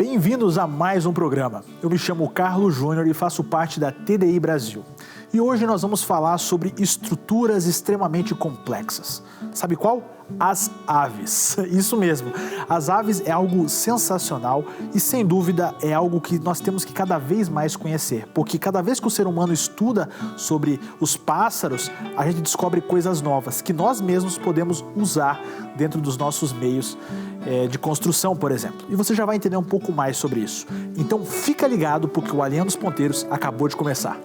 Bem-vindos a mais um programa. Eu me chamo Carlos Júnior e faço parte da TDI Brasil. E hoje nós vamos falar sobre estruturas extremamente complexas. Sabe qual? As aves. Isso mesmo. As aves é algo sensacional e, sem dúvida, é algo que nós temos que cada vez mais conhecer. Porque cada vez que o ser humano estuda sobre os pássaros, a gente descobre coisas novas que nós mesmos podemos usar dentro dos nossos meios de construção, por exemplo. E você já vai entender um pouco mais sobre isso. Então fica ligado porque o Alinhando os Ponteiros acabou de começar.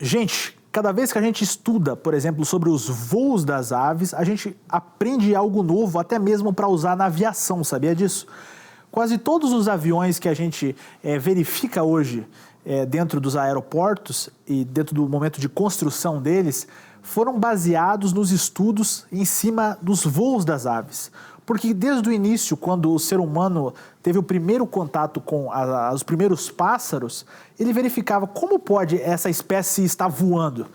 Gente, cada vez que a gente estuda, por exemplo, sobre os voos das aves, a gente aprende algo novo, até mesmo para usar na aviação, sabia disso? Quase todos os aviões que a gente verifica hoje dentro dos aeroportos e dentro do momento de construção deles, foram baseados nos estudos em cima dos voos das aves. Porque desde o início, quando o ser humano teve o primeiro contato com os primeiros pássaros, ele verificava como pode essa espécie estar voando.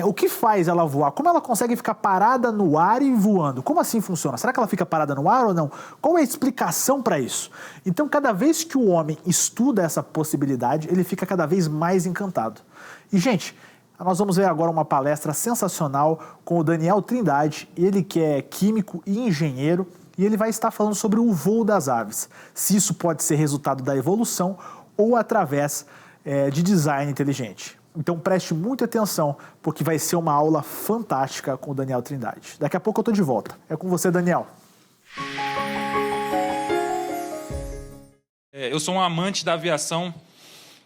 O que faz ela voar? Como ela consegue ficar parada no ar e voando? Como assim funciona? Será que ela fica parada no ar ou não? Qual é a explicação para isso? Então, cada vez que o homem estuda essa possibilidade, ele fica cada vez mais encantado. E, gente, nós vamos ver agora uma palestra sensacional com o Daniel Trindade, ele que é químico e engenheiro, e ele vai estar falando sobre o voo das aves, se isso pode ser resultado da evolução ou através de design inteligente. Então preste muita atenção, porque vai ser uma aula fantástica com o Daniel Trindade. Daqui a pouco eu estou de volta. É com você, Daniel. Eu sou um amante da aviação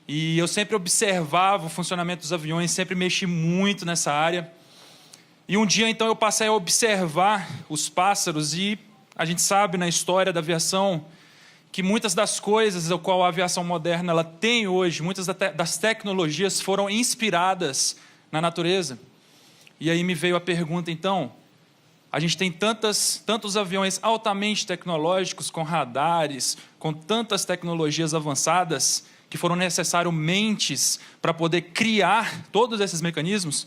e eu sempre observava o funcionamento dos aviões, sempre mexi muito nessa área. E um dia, então, eu passei a observar os pássaros e a gente sabe na história da aviação que muitas das coisas ao qual a aviação moderna ela tem hoje, muitas das tecnologias foram inspiradas na natureza. E aí me veio a pergunta, então, a gente tem tantos aviões altamente tecnológicos, com radares, com tantas tecnologias avançadas, que foram necessárias mentes para poder criar todos esses mecanismos,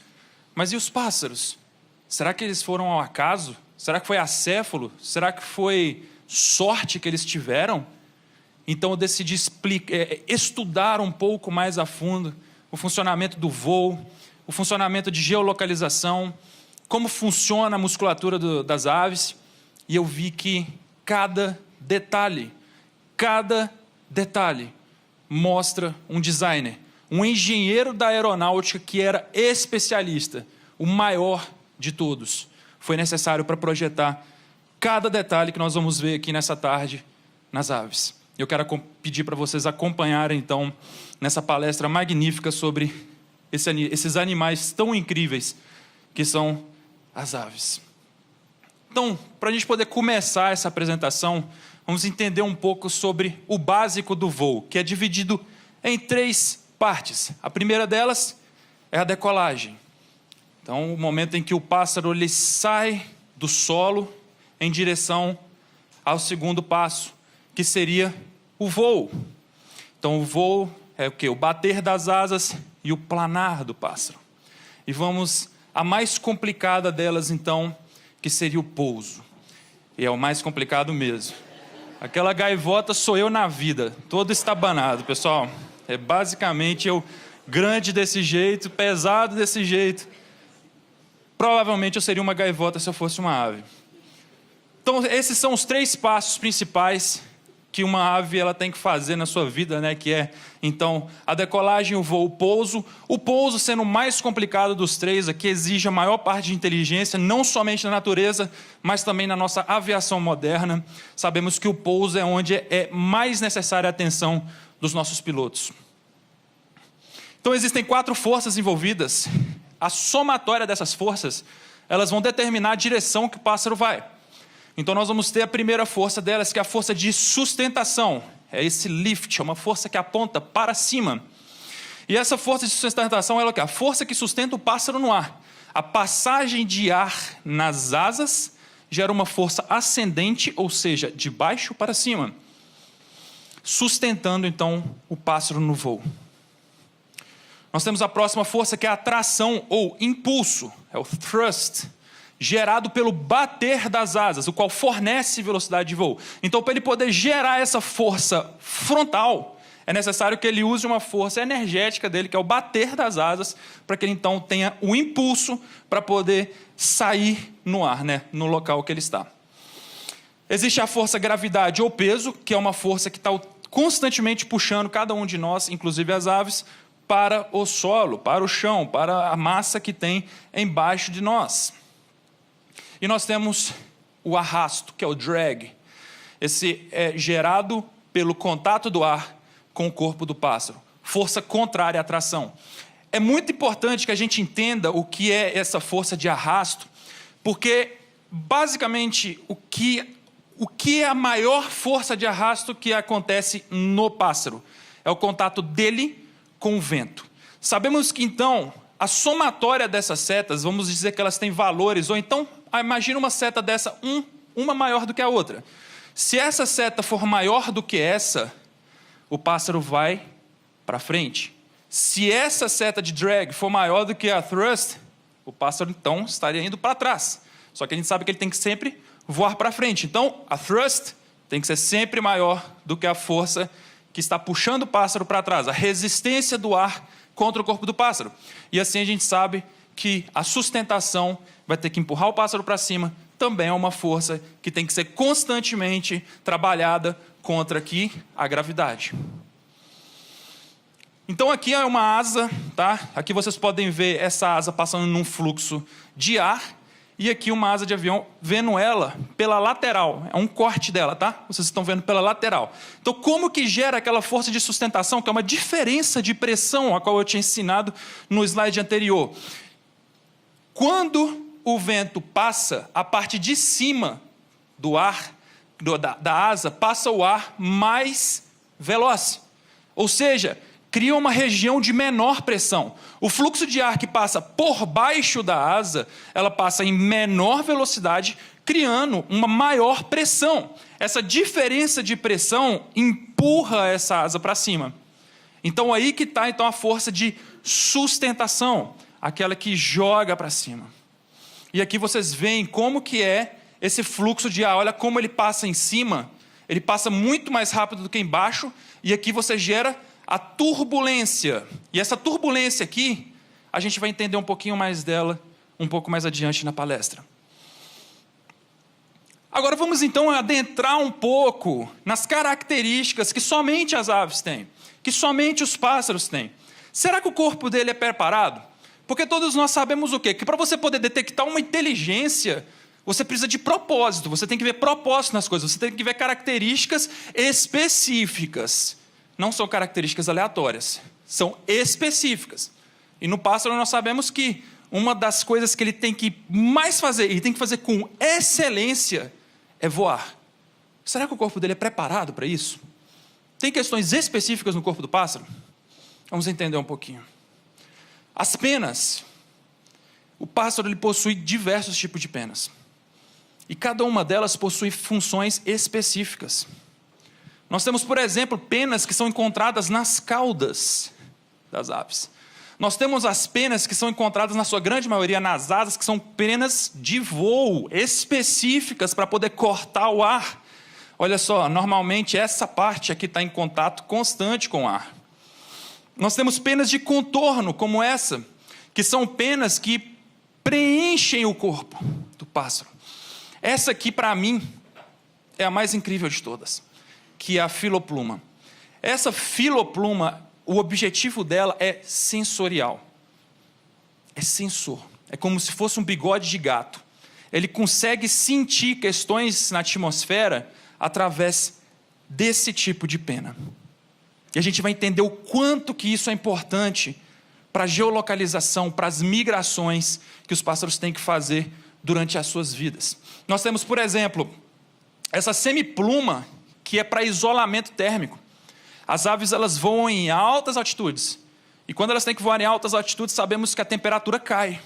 mas e os pássaros? Será que eles foram ao acaso? Será que foi acéfalo? Será que foi sorte que eles tiveram? Então eu decidi estudar um pouco mais a fundo o funcionamento do voo, o funcionamento de geolocalização, como funciona a musculatura das aves, e eu vi que cada detalhe mostra um designer, um engenheiro da aeronáutica que era especialista, o maior de todos. Foi necessário para projetar cada detalhe que nós vamos ver aqui nessa tarde nas aves. Eu quero pedir para vocês acompanharem, então, nessa palestra magnífica sobre esses animais tão incríveis que são as aves. Então, para a gente poder começar essa apresentação, vamos entender um pouco sobre o básico do voo, que é dividido em 3 partes. A primeira delas é a decolagem. Então, o momento em que o pássaro ele sai do solo em direção ao segundo passo, que seria o voo. Então, o voo é o quê? O bater das asas e o planar do pássaro. E vamos à mais complicada delas, então, que seria o pouso. E é o mais complicado mesmo. Aquela gaivota sou eu na vida, todo estabanado, pessoal. É basicamente eu grande desse jeito, pesado desse jeito. Provavelmente eu seria uma gaivota se eu fosse uma ave. Então, esses são os 3 passos principais que uma ave ela tem que fazer na sua vida, né? Que é, então, a decolagem, o voo, o pouso. O pouso sendo o mais complicado dos 3, aqui exige a maior parte de inteligência, não somente na natureza, mas também na nossa aviação moderna. Sabemos que o pouso é onde é mais necessária a atenção dos nossos pilotos. Então, existem 4 forças envolvidas. A somatória dessas forças, elas vão determinar a direção que o pássaro vai. Então nós vamos ter a primeira força delas, que é a força de sustentação. É esse lift, é uma força que aponta para cima. E essa força de sustentação é a força que sustenta o pássaro no ar. A passagem de ar nas asas gera uma força ascendente, ou seja, de baixo para cima, sustentando então o pássaro no voo. Nós temos a próxima força, que é a atração ou impulso, é o thrust, gerado pelo bater das asas, o qual fornece velocidade de voo. Então, para ele poder gerar essa força frontal, é necessário que ele use uma força energética dele, que é o bater das asas, para que ele então tenha o impulso para poder sair no ar, né, no local que ele está. Existe a força gravidade ou peso, que é uma força que está constantemente puxando cada um de nós, inclusive as aves, para o solo, para o chão, para a massa que tem embaixo de nós. E nós temos o arrasto, que é o drag. Esse é gerado pelo contato do ar com o corpo do pássaro. Força contrária à atração. É muito importante que a gente entenda o que é essa força de arrasto, porque, basicamente, o que é a maior força de arrasto que acontece no pássaro? É o contato dele com o vento. Sabemos que, então, a somatória dessas setas, vamos dizer que elas têm valores, ou então, imagina uma seta dessa, uma maior do que a outra. Se essa seta for maior do que essa, o pássaro vai para frente. Se essa seta de drag for maior do que a thrust, o pássaro, então, estaria indo para trás. Só que a gente sabe que ele tem que sempre voar para frente. Então, a thrust tem que ser sempre maior do que a força que está puxando o pássaro para trás, a resistência do ar contra o corpo do pássaro. E assim a gente sabe que a sustentação vai ter que empurrar o pássaro para cima, também é uma força que tem que ser constantemente trabalhada contra aqui a gravidade. Então aqui é uma asa, tá? Aqui vocês podem ver essa asa passando num fluxo de ar, e aqui uma asa de avião, vendo ela pela lateral. É um corte dela, tá? Vocês estão vendo pela lateral. Então, como que gera aquela força de sustentação, que é uma diferença de pressão, a qual eu tinha ensinado no slide anterior? Quando o vento passa, a parte de cima do ar, da asa, passa o ar mais veloz. Ou seja, cria uma região de menor pressão. O fluxo de ar que passa por baixo da asa, ela passa em menor velocidade, criando uma maior pressão. Essa diferença de pressão empurra essa asa para cima. Então aí que está então, a força de sustentação, aquela que joga para cima. E aqui vocês veem como que é esse fluxo de ar. Olha como ele passa em cima, ele passa muito mais rápido do que embaixo, e aqui você gera a turbulência. E essa turbulência aqui, a gente vai entender um pouquinho mais dela, um pouco mais adiante na palestra. Agora vamos então adentrar um pouco nas características que somente as aves têm, que somente os pássaros têm. Será que o corpo dele é preparado? Porque todos nós sabemos o quê? Que para você poder detectar uma inteligência, você precisa de propósito, você tem que ver propósito nas coisas, você tem que ver características específicas. Não são características aleatórias, são específicas. E no pássaro nós sabemos que uma das coisas que ele tem que mais fazer, e tem que fazer com excelência, é voar. Será que o corpo dele é preparado para isso? Tem questões específicas no corpo do pássaro? Vamos entender um pouquinho. As penas. O pássaro ele possui diversos tipos de penas. E cada uma delas possui funções específicas. Nós temos, por exemplo, penas que são encontradas nas caudas das aves. Nós temos as penas que são encontradas, na sua grande maioria, nas asas, que são penas de voo, específicas para poder cortar o ar. Olha só, normalmente essa parte aqui está em contato constante com o ar. Nós temos penas de contorno, como essa, que são penas que preenchem o corpo do pássaro. Essa aqui, para mim, é a mais incrível de todas, que é a filopluma. Essa filopluma, o objetivo dela é sensorial. É sensor. É como se fosse um bigode de gato. Ele consegue sentir questões na atmosfera através desse tipo de pena. E a gente vai entender o quanto que isso é importante para a geolocalização, para as migrações que os pássaros têm que fazer durante as suas vidas. Nós temos, por exemplo, essa semipluma, que é para isolamento térmico. As aves elas voam em altas altitudes. E quando elas têm que voar em altas altitudes, sabemos que a temperatura cai.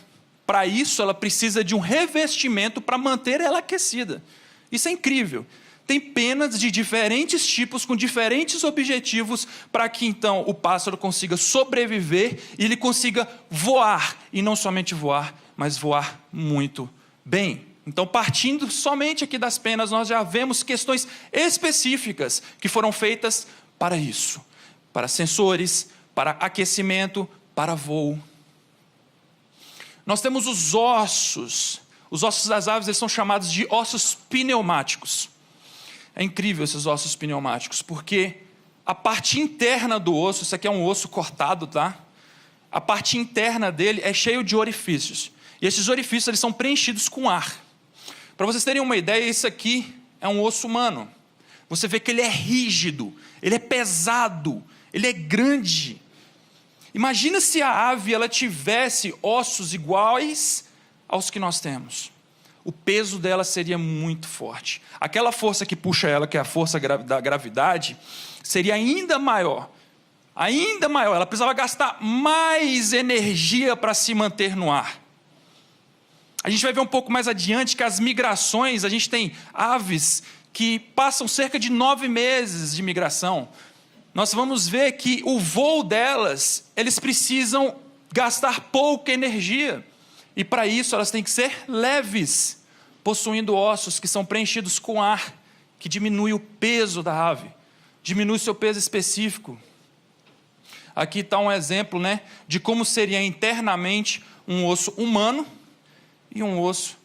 Para isso, ela precisa de um revestimento para manter ela aquecida. Isso é incrível. tem penas de diferentes tipos, com diferentes objetivos, para que então o pássaro consiga sobreviver e ele consiga voar. E não somente voar, mas voar muito bem. Então, partindo somente aqui das penas, nós já vemos questões específicas que foram feitas para isso. Para sensores, para aquecimento, para voo. Nós temos os ossos. Os ossos das aves, eles são chamados de ossos pneumáticos. É incrível esses ossos pneumáticos, porque a parte interna do osso, isso aqui é um osso cortado, tá? A parte interna dele é cheio de orifícios. E esses orifícios, eles são preenchidos com ar. Para vocês terem uma ideia, isso aqui é um osso humano. Você vê que ele é rígido, ele é pesado, ele é grande. Imagina se a ave ela tivesse ossos iguais aos que nós temos. O peso dela seria muito forte. Aquela força que puxa ela, que é a força da gravidade, seria ainda maior. Ainda maior. Ela precisava gastar mais energia para se manter no ar. A gente vai ver um pouco mais adiante que as migrações, a gente tem aves que passam cerca de 9 meses de migração. Nós vamos ver que o voo delas, eles precisam gastar pouca energia. E para isso elas têm que ser leves, possuindo ossos que são preenchidos com ar, que diminui o peso da ave, diminui seu peso específico. Aqui está um exemplo, né, de como seria internamente um osso humano e um osso,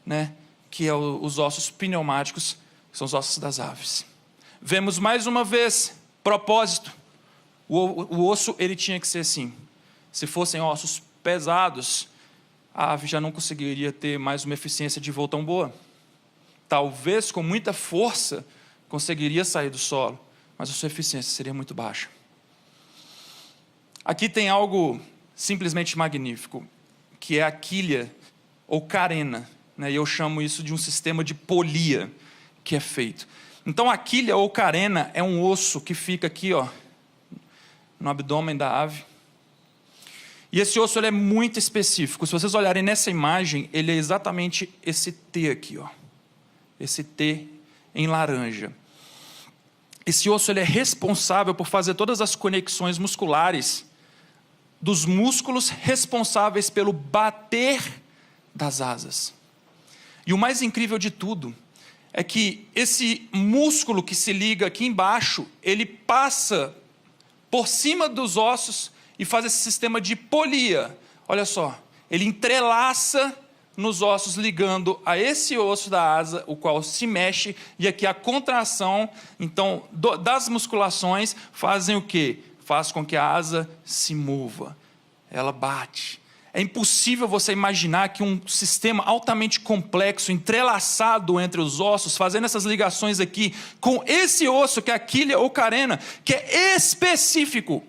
né, que é os ossos pneumáticos, que são os ossos das aves. Vemos mais uma vez, propósito, o osso ele tinha que ser assim. Se fossem ossos pesados, a ave já não conseguiria ter mais uma eficiência de voo tão boa. Talvez com muita força conseguiria sair do solo, mas a sua eficiência seria muito baixa. Aqui tem algo simplesmente magnífico, que é a quilha ou carena, né? E eu chamo isso de um sistema de polia que é feito. Então a quilha ou carena é um osso que fica aqui, ó, no abdômen da ave. E esse osso ele é muito específico. Se vocês olharem nessa imagem, ele é exatamente esse T aqui, ó. Esse T em laranja. Esse osso ele é responsável por fazer todas as conexões musculares dos músculos responsáveis pelo bater das asas. E o mais incrível de tudo é que esse músculo que se liga aqui embaixo, ele passa por cima dos ossos e faz esse sistema de polia. Olha só, ele entrelaça nos ossos, ligando a esse osso da asa, o qual se mexe, e aqui a contração, então, das musculações, fazem o quê? Faz com que a asa se mova, ela bate. É impossível você imaginar que um sistema altamente complexo, entrelaçado entre os ossos, fazendo essas ligações aqui, com esse osso, que é a quilha ou carena, que é específico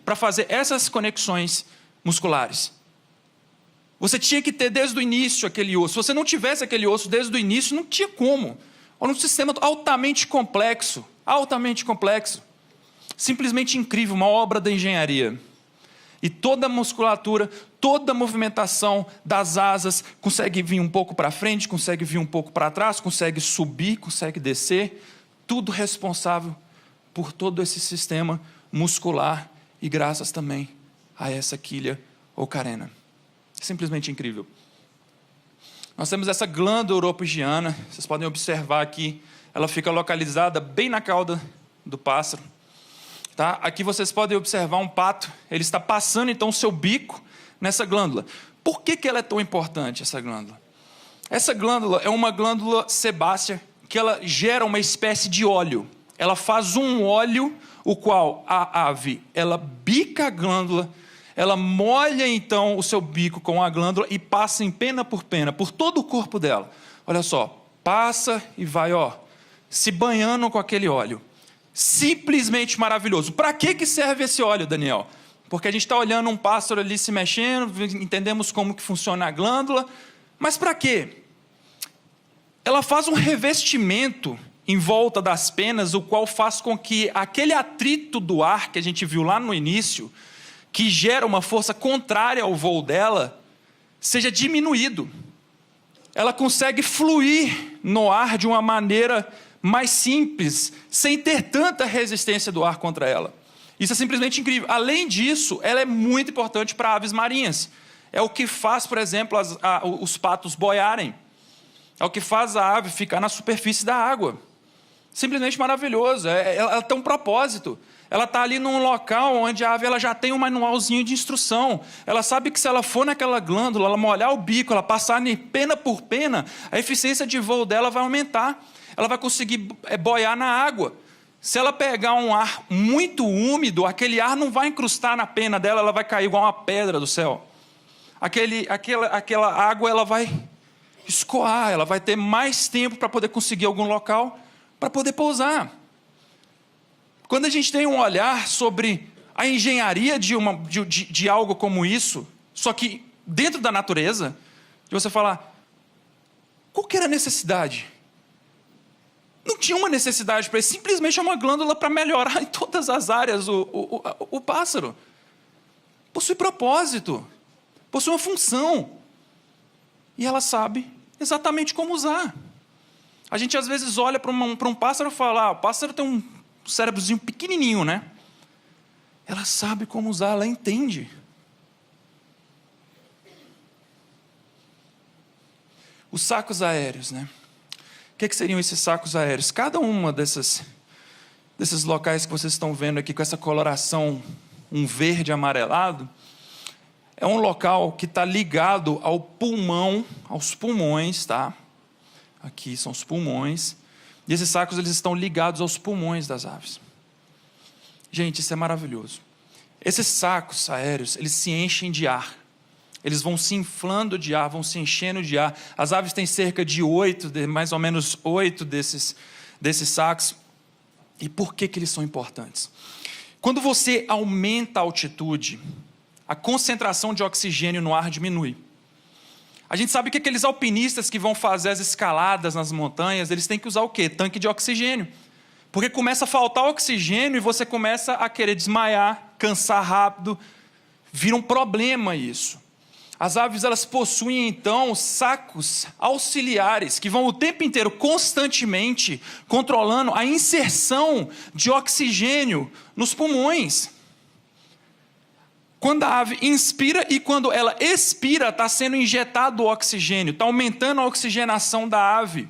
para fazer essas conexões musculares. Você tinha que ter desde o início aquele osso. Se você não tivesse aquele osso desde o início, não tinha como. Era um sistema altamente complexo, simplesmente incrível, uma obra da engenharia. E toda a musculatura, toda a movimentação das asas consegue vir um pouco para frente, consegue vir um pouco para trás, consegue subir, consegue descer, tudo responsável por todo esse sistema muscular e graças também a essa quilha ou carena. Simplesmente incrível. Nós temos essa glândula uropigiana, vocês podem observar aqui, ela fica localizada bem na cauda do pássaro. Tá? Aqui vocês podem observar um pato, ele está passando então o seu bico nessa glândula. Por que ela é tão importante, essa glândula? Essa glândula é uma glândula sebácea que ela gera uma espécie de óleo. Ela faz um óleo, o qual a ave, ela bica a glândula, ela molha então o seu bico com a glândula e passa em pena por todo o corpo dela. Olha só, passa e vai, ó, se banhando com aquele óleo. Simplesmente maravilhoso. Para que serve esse óleo, Daniel? Porque a gente está olhando um pássaro ali se mexendo, entendemos como que funciona a glândula, mas para quê? Ela faz um revestimento em volta das penas, o qual faz com que aquele atrito do ar que a gente viu lá no início, que gera uma força contrária ao voo dela, seja diminuído. ela consegue fluir no ar de uma maneira mais simples, sem ter tanta resistência do ar contra ela. Isso é simplesmente incrível. Além disso, ela é muito importante para aves marinhas. É o que faz, por exemplo, os patos boiarem. É o que faz a ave ficar na superfície da água. Simplesmente maravilhoso. Ela tem um propósito. Ela está ali num local onde a ave ela já tem um manualzinho de instrução. Ela sabe que se ela for naquela glândula, ela molhar o bico, ela passar pena por pena, a eficiência de voo dela vai aumentar. Ela vai conseguir boiar na água. Se ela pegar um ar muito úmido, aquele ar não vai incrustar na pena dela, ela vai cair igual uma pedra do céu. Aquela água ela vai escoar, ela vai ter mais tempo para poder conseguir algum local para poder pousar. Quando a gente tem um olhar sobre a engenharia de algo como isso, só que dentro da natureza, de você falar, qual que era a necessidade? Não tinha uma necessidade para isso, simplesmente é uma glândula para melhorar em todas as áreas o pássaro. Possui propósito, possui uma função. E ela sabe exatamente como usar. A gente às vezes olha para um pássaro e fala, o pássaro tem um cérebrozinho pequenininho, né? Ela sabe como usar, ela entende. Os sacos aéreos, né? O que seriam esses sacos aéreos? Cada uma desses locais que vocês estão vendo aqui com essa coloração, um verde amarelado, é um local que está ligado ao pulmão, aos pulmões, tá? Aqui são os pulmões. E esses sacos eles estão ligados aos pulmões das aves. Gente, isso é maravilhoso. Esses sacos aéreos, eles se enchem de ar. Eles vão se inflando de ar, vão se enchendo de ar. As aves têm cerca de mais ou menos 8 desses sacos. E por que eles são importantes? Quando você aumenta a altitude, a concentração de oxigênio no ar diminui. A gente sabe que aqueles alpinistas que vão fazer as escaladas nas montanhas, eles têm que usar o quê? Tanque de oxigênio. Porque começa a faltar oxigênio e você começa a querer desmaiar, cansar rápido. Vira um problema isso. As aves elas possuem então sacos auxiliares que vão o tempo inteiro, constantemente, controlando a inserção de oxigênio nos pulmões. Quando a ave inspira e quando ela expira, está sendo injetado o oxigênio, está aumentando a oxigenação da ave.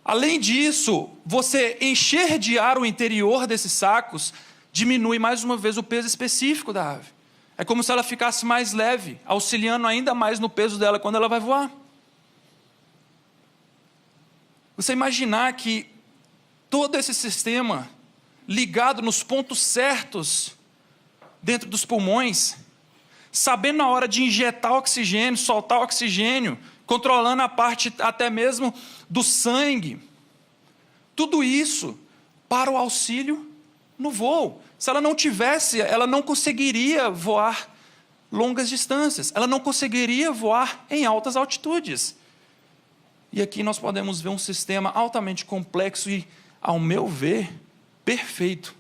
Além disso, você encher de ar o interior desses sacos diminui mais uma vez o peso específico da ave. É como se ela ficasse mais leve, auxiliando ainda mais no peso dela quando ela vai voar. Você imaginar que todo esse sistema ligado nos pontos certos dentro dos pulmões, sabendo na hora de injetar oxigênio, soltar oxigênio, controlando a parte até mesmo do sangue. Tudo isso para o auxílio no voo. Se ela não tivesse, ela não conseguiria voar longas distâncias. Ela não conseguiria voar em altas altitudes. E aqui nós podemos ver um sistema altamente complexo e, ao meu ver, perfeito.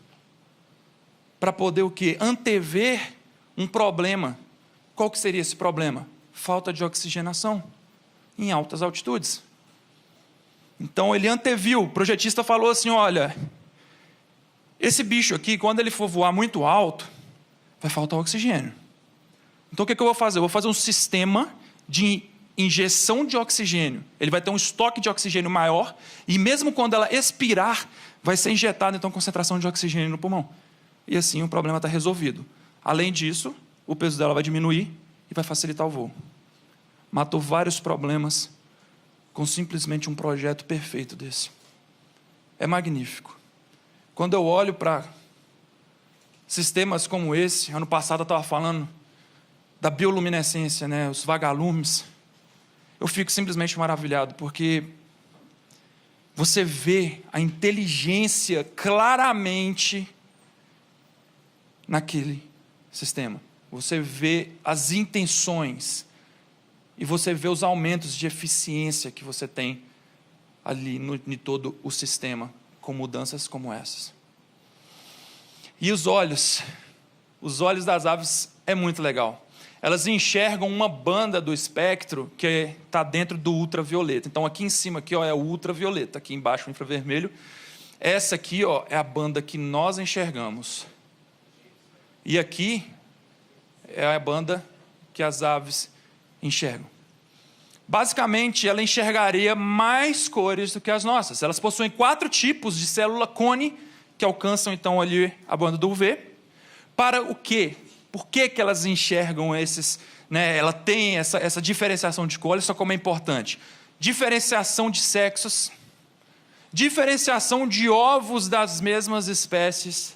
Para poder o quê? Antever um problema. Qual que seria esse problema? Falta de oxigenação em altas altitudes. Então ele anteviu, o projetista falou assim, olha, esse bicho aqui, quando ele for voar muito alto, vai faltar oxigênio. Então o que eu vou fazer? Eu vou fazer um sistema de injeção de oxigênio. Ele vai ter um estoque de oxigênio maior e mesmo quando ela expirar, vai ser injetada então concentração de oxigênio no pulmão. E assim o problema está resolvido. Além disso, o peso dela vai diminuir e vai facilitar o voo. Matou vários problemas com simplesmente um projeto perfeito desse. É magnífico. Quando eu olho para sistemas como esse, ano passado eu estava falando da bioluminescência, né, os vagalumes, eu fico simplesmente maravilhado, porque você vê a inteligência claramente naquele sistema. Você vê as intenções e você vê os aumentos de eficiência que você tem ali em todo o sistema, com mudanças como essas. E os olhos das aves é muito legal. elas enxergam uma banda do espectro que está dentro do ultravioleta. Então, aqui em cima aqui, ó, é o ultravioleta, aqui embaixo o infravermelho. Essa aqui, ó, é a banda que nós enxergamos. E aqui é a banda que as aves enxergam. Basicamente, ela enxergaria mais cores do que as nossas. Elas possuem 4 tipos de célula cone, que alcançam, então, ali a banda do UV. Para o quê? Por que elas enxergam esses... né? Ela tem essa diferenciação de cor, olha só como é importante. Diferenciação de sexos, diferenciação de ovos das mesmas espécies,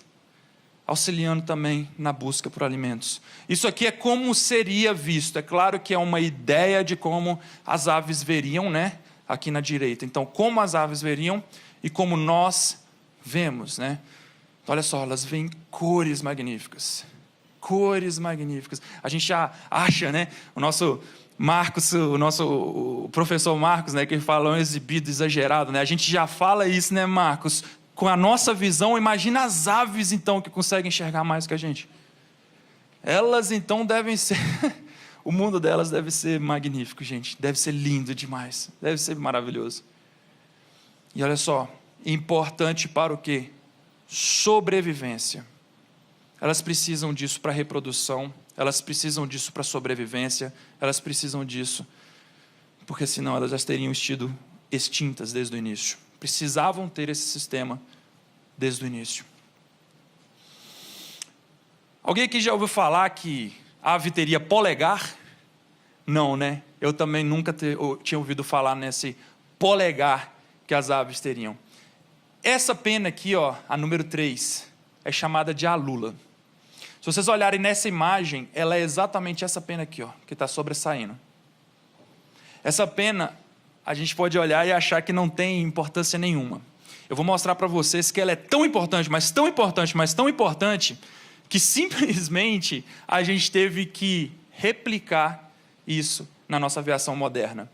auxiliando também na busca por alimentos. Isso aqui é como seria visto. É claro que é uma ideia de como as aves veriam, né? Aqui na direita. Então, como as aves veriam e como nós vemos, né? Então, olha só, elas veem cores magníficas. Cores magníficas. A gente já acha, né? O nosso Marcos, o professor Marcos, né? Que fala um exibido exagerado, né? A gente já fala isso, né, Marcos? Com a nossa visão, imagina as aves, então, que conseguem enxergar mais que a gente. Elas, então, devem ser... o mundo delas deve ser magnífico, gente. Deve ser lindo demais. Deve ser maravilhoso. E olha só, importante para o quê? Sobrevivência. Elas precisam disso para reprodução, elas precisam disso para sobrevivência, elas precisam disso, porque senão elas já teriam sido extintas desde o início. Precisavam ter esse sistema desde o início. Alguém aqui já ouviu falar que a ave teria polegar? Não, né? Eu também nunca tinha ouvido falar nesse polegar que as aves teriam. Essa pena aqui, ó, a número 3, é chamada de alula. Se vocês olharem nessa imagem, ela é exatamente essa pena aqui, ó, que está sobressaindo. Essa pena, a gente pode olhar e achar que não tem importância nenhuma. Eu vou mostrar para vocês que ela é tão importante, mas tão importante, mas tão importante, que simplesmente a gente teve que replicar isso na nossa aviação moderna.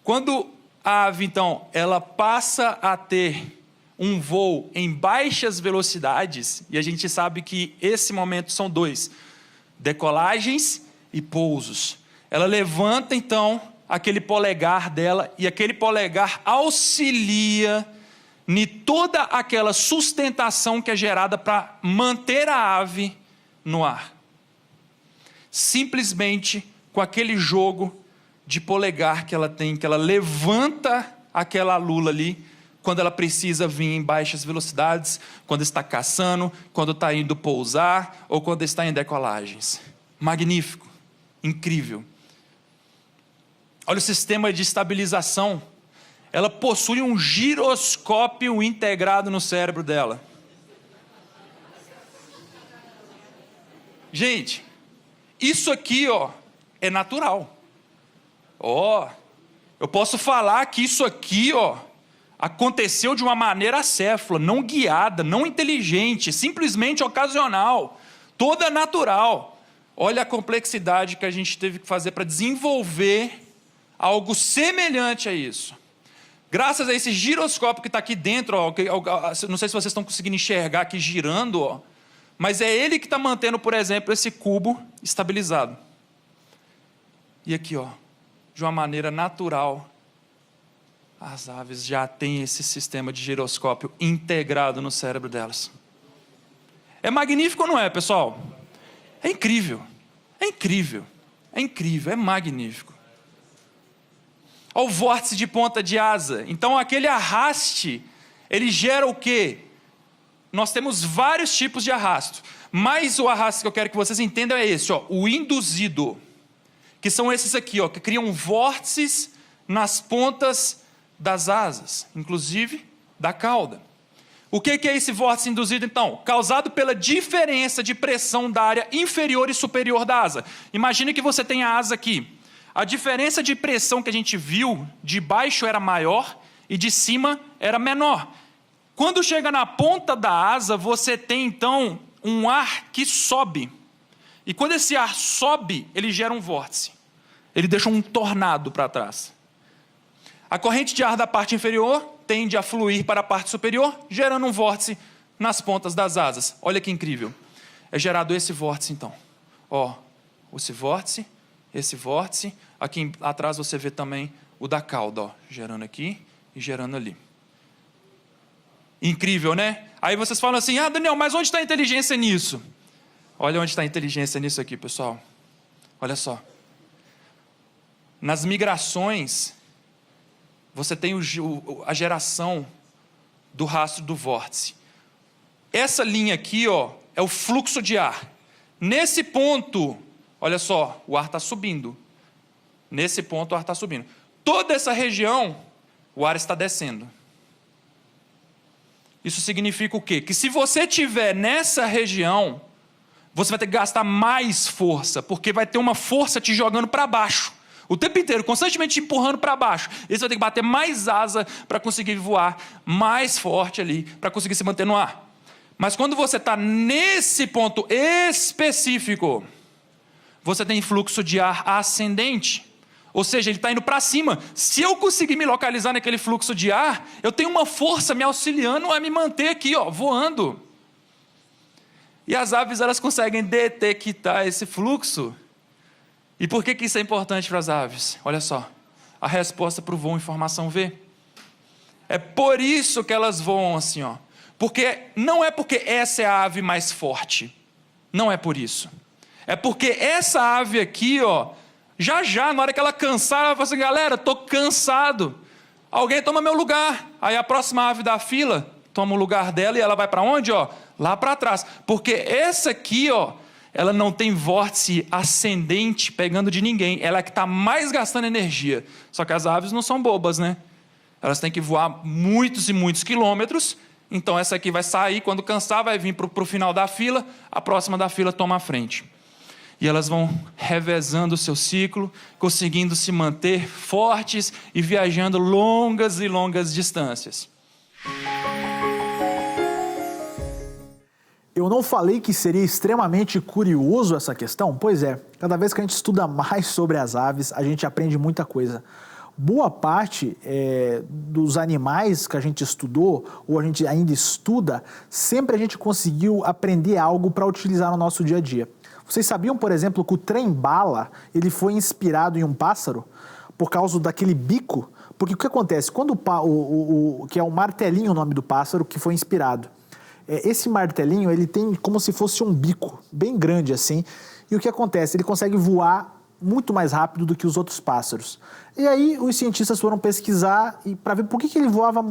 Quando a ave, então, ela passa a ter um voo em baixas velocidades, e a gente sabe que esse momento são 2, decolagens e pousos. Ela levanta, então, aquele polegar dela, e aquele polegar auxilia em toda aquela sustentação que é gerada para manter a ave no ar. Simplesmente com aquele jogo de polegar que ela tem, que ela levanta aquela lula ali, quando ela precisa vir em baixas velocidades, quando está caçando, quando está indo pousar, ou quando está em decolagens. Magnífico, incrível. Olha o sistema de estabilização. Ela possui um giroscópio integrado no cérebro dela. Gente, isso aqui, ó, é natural. Ó, eu posso falar que isso aqui, ó, aconteceu de uma maneira acéfala, não guiada, não inteligente, simplesmente ocasional, toda natural. Olha a complexidade que a gente teve que fazer para desenvolver algo semelhante a isso. Graças a esse giroscópio que está aqui dentro, ó, não sei se vocês estão conseguindo enxergar aqui girando, ó, mas é ele que está mantendo, por exemplo, esse cubo estabilizado. E aqui, ó, de uma maneira natural, as aves já têm esse sistema de giroscópio integrado no cérebro delas. É magnífico ou não é, pessoal? É incrível, é incrível, é incrível, é magnífico. Olha o vórtice de ponta de asa. Então, aquele arraste, ele gera o quê? Nós temos vários tipos de arrasto, mas o arrasto que eu quero que vocês entendam é esse, ó, o induzido, que são esses aqui, ó, que criam vórtices nas pontas das asas, inclusive da cauda. O que é esse vórtice induzido, então? Causado pela diferença de pressão da área inferior e superior da asa. Imagine que você tem a asa aqui. A diferença de pressão que a gente viu, de baixo era maior e de cima era menor. Quando chega na ponta da asa, você tem, então, um ar que sobe. E quando esse ar sobe, ele gera um vórtice. Ele deixa um tornado para trás. A corrente de ar da parte inferior tende a fluir para a parte superior, gerando um vórtice nas pontas das asas. Olha que incrível. É gerado esse vórtice, então. Ó, esse vórtice. Aqui atrás você vê também o da cauda, ó, gerando aqui e gerando ali. Incrível, né? Aí vocês falam assim, Daniel, mas onde está a inteligência nisso? Olha onde está a inteligência nisso aqui, pessoal. Olha só. Nas migrações, você tem a geração do rastro do vórtice. Essa linha aqui, ó, é o fluxo de ar. Nesse ponto, olha só, o ar está subindo. Nesse ponto, o ar está subindo. Toda essa região, o ar está descendo. Isso significa o quê? Que se você estiver nessa região, você vai ter que gastar mais força, porque vai ter uma força te jogando para baixo. O tempo inteiro, constantemente te empurrando para baixo. E você vai ter que bater mais asa para conseguir voar mais forte ali, para conseguir se manter no ar. Mas quando você está nesse ponto específico, você tem fluxo de ar ascendente. Ou seja, ele está indo para cima. Se eu conseguir me localizar naquele fluxo de ar, eu tenho uma força me auxiliando a me manter aqui, ó, voando. E as aves, elas conseguem detectar esse fluxo. E por que isso é importante para as aves? Olha só, a resposta para o voo em formação V. É por isso que elas voam assim, ó. Não é porque essa é a ave mais forte. Não é por isso. É porque essa ave aqui, ó, já, na hora que ela cansar, ela fala assim, galera, estou cansado. Alguém toma meu lugar. Aí a próxima ave da fila toma o lugar dela e ela vai para onde? Ó? Lá para trás. Porque essa aqui, ó, ela não tem vórtice ascendente pegando de ninguém. Ela é que está mais gastando energia. Só que as aves não são bobas, né? Elas têm que voar muitos e muitos quilômetros. Então essa aqui vai sair, quando cansar, vai vir para o final da fila. A próxima da fila toma a frente. E elas vão revezando o seu ciclo, conseguindo se manter fortes e viajando longas e longas distâncias. Eu não falei que seria extremamente curioso essa questão? Pois é, cada vez que a gente estuda mais sobre as aves, a gente aprende muita coisa. Boa parte dos animais que a gente estudou, ou a gente ainda estuda, sempre a gente conseguiu aprender algo para utilizar no nosso dia a dia. Vocês sabiam, por exemplo, que o trem-bala ele foi inspirado em um pássaro por causa daquele bico? Porque o que acontece? Quando que é o martelinho o nome do pássaro que foi inspirado. Esse martelinho ele tem como se fosse um bico, bem grande assim. E o que acontece? Ele consegue voar muito mais rápido do que os outros pássaros. E aí os cientistas foram pesquisar para ver por que ele voava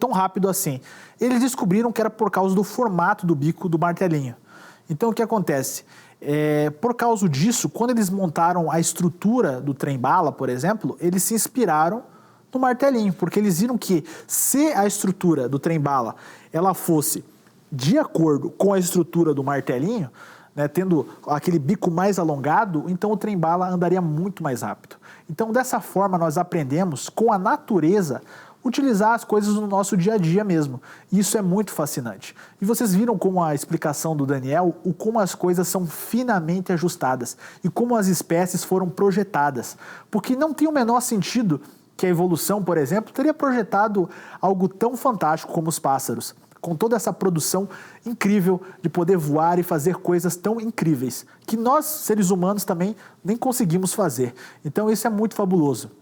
tão rápido assim. Eles descobriram que era por causa do formato do bico do martelinho. Então o que acontece? Por causa disso, quando eles montaram a estrutura do trem-bala, por exemplo, eles se inspiraram no martelinho, porque eles viram que se a estrutura do trem-bala ela fosse de acordo com a estrutura do martelinho, né, tendo aquele bico mais alongado, então o trem-bala andaria muito mais rápido. Então dessa forma nós aprendemos com a natureza utilizar as coisas no nosso dia a dia mesmo. Isso é muito fascinante. E vocês viram como a explicação do Daniel, como as coisas são finamente ajustadas e como as espécies foram projetadas. Porque não tem o menor sentido que a evolução, por exemplo, teria projetado algo tão fantástico como os pássaros, com toda essa produção incrível de poder voar e fazer coisas tão incríveis, que nós, seres humanos, também nem conseguimos fazer. Então isso é muito fabuloso.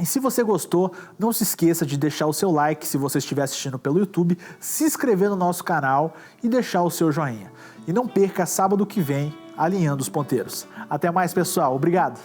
E se você gostou, não se esqueça de deixar o seu like se você estiver assistindo pelo YouTube, se inscrever no nosso canal e deixar o seu joinha. E não perca sábado que vem, Alinhando os Ponteiros. Até mais, pessoal. Obrigado!